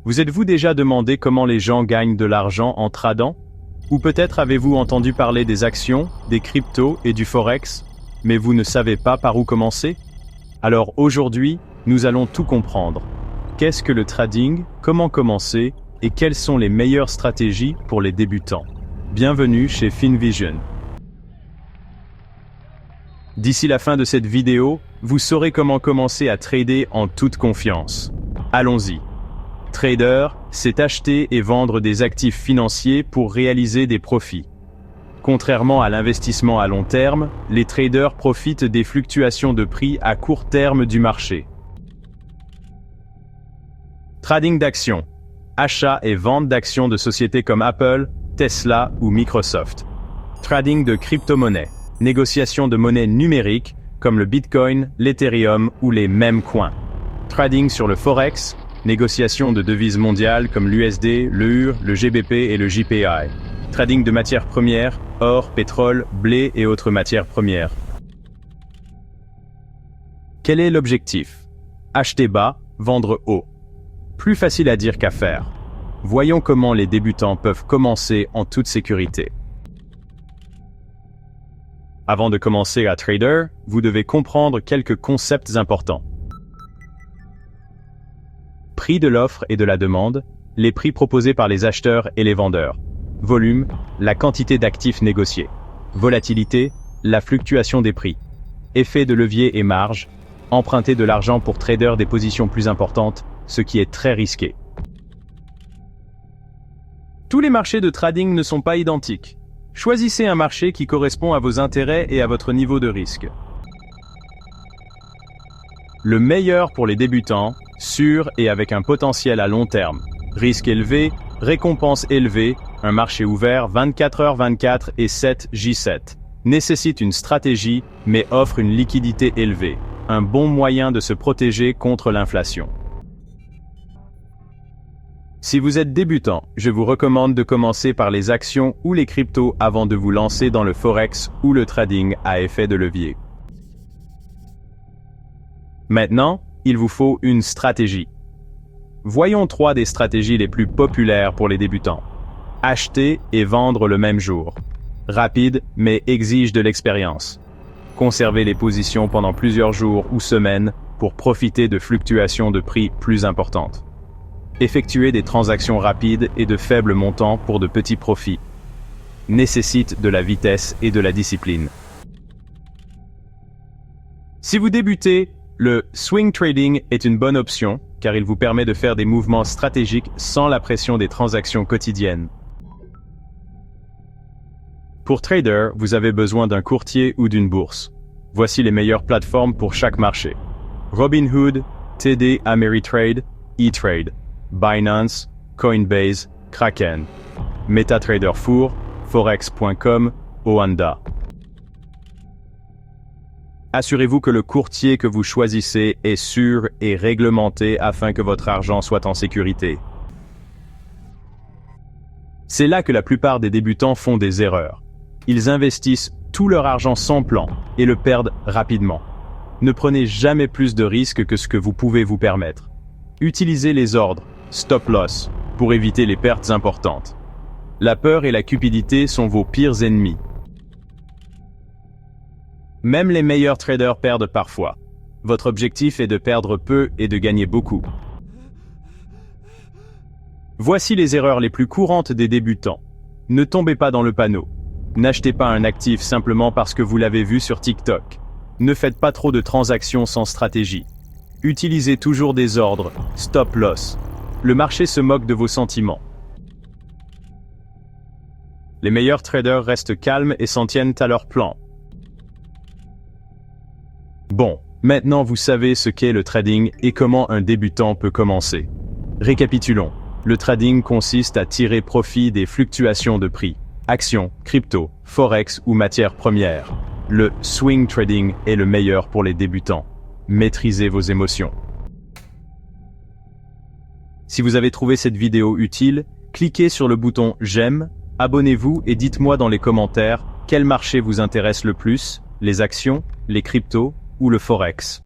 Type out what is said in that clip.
Vous êtes-vous déjà demandé comment les gens gagnent de l'argent en tradant? Ou peut-être avez-vous entendu parler des actions, des cryptos et du forex, mais vous ne savez pas par où commencer? Alors aujourd'hui, nous allons tout comprendre. Qu'est-ce que le trading, comment commencer, et quelles sont les meilleures stratégies pour les débutants? Bienvenue chez FinVision. D'ici la fin de cette vidéo, vous saurez comment commencer à trader en toute confiance. Allons-y. Trader, c'est acheter et vendre des actifs financiers pour réaliser des profits. Contrairement à l'investissement à long terme, les traders profitent des fluctuations de prix à court terme du marché. Trading d'actions. Achat et vente d'actions de sociétés comme Apple, Tesla ou Microsoft. Trading de crypto-monnaies. Négociation de monnaies numériques comme le Bitcoin, l'Ethereum ou les meme coins. Trading sur le Forex. Négociation de devises mondiales comme l'USD, l'EUR, le GBP et le JPY. Trading de matières premières, or, pétrole, blé et autres matières premières. Quel est l'objectif? Acheter bas, vendre haut. Plus facile à dire qu'à faire. Voyons comment les débutants peuvent commencer en toute sécurité. Avant de commencer à trader, vous devez comprendre quelques concepts importants. Prix de l'offre et de la demande, les prix proposés par les acheteurs et les vendeurs. Volume, la quantité d'actifs négociés. Volatilité, la fluctuation des prix. Effet de levier et marge, emprunter de l'argent pour trader des positions plus importantes, ce qui est très risqué. Tous les marchés de trading ne sont pas identiques. Choisissez un marché qui correspond à vos intérêts et à votre niveau de risque. Le meilleur pour les débutants, sûr et avec un potentiel à long terme. Risque élevé, récompense élevée, un marché ouvert 24h24 et 7J7. Nécessite une stratégie, mais offre une liquidité élevée. Un bon moyen de se protéger contre l'inflation. Si vous êtes débutant, je vous recommande de commencer par les actions ou les cryptos avant de vous lancer dans le forex ou le trading à effet de levier. Maintenant, il vous faut une stratégie. Voyons 3 des stratégies les plus populaires pour les débutants. Acheter et vendre le même jour. Rapide, mais exige de l'expérience. Conserver les positions pendant plusieurs jours ou semaines pour profiter de fluctuations de prix plus importantes. Effectuer des transactions rapides et de faibles montants pour de petits profits. Nécessite de la vitesse et de la discipline. Si vous débutez, le swing trading est une bonne option car il vous permet de faire des mouvements stratégiques sans la pression des transactions quotidiennes. Pour trader, vous avez besoin d'un courtier ou d'une bourse. Voici les meilleures plateformes pour chaque marché. Robinhood, TD Ameritrade, E-Trade, Binance, Coinbase, Kraken, MetaTrader 4, Forex.com, Oanda. Assurez-vous que le courtier que vous choisissez est sûr et réglementé afin que votre argent soit en sécurité. C'est là que la plupart des débutants font des erreurs. Ils investissent tout leur argent sans plan et le perdent rapidement. Ne prenez jamais plus de risques que ce que vous pouvez vous permettre. Utilisez les ordres, stop loss, pour éviter les pertes importantes. La peur et la cupidité sont vos pires ennemis. Même les meilleurs traders perdent parfois. Votre objectif est de perdre peu et de gagner beaucoup. Voici les erreurs les plus courantes des débutants. Ne tombez pas dans le panneau. N'achetez pas un actif simplement parce que vous l'avez vu sur TikTok. Ne faites pas trop de transactions sans stratégie. Utilisez toujours des ordres, stop loss. Le marché se moque de vos sentiments. Les meilleurs traders restent calmes et s'en tiennent à leur plan. Bon, maintenant vous savez ce qu'est le trading et comment un débutant peut commencer. Récapitulons. Le trading consiste à tirer profit des fluctuations de prix. Actions, crypto, forex ou matières premières. Le swing trading est le meilleur pour les débutants. Maîtrisez vos émotions. Si vous avez trouvé cette vidéo utile, cliquez sur le bouton j'aime, abonnez-vous et dites-moi dans les commentaires quel marché vous intéresse le plus, les actions, les cryptos ou le forex.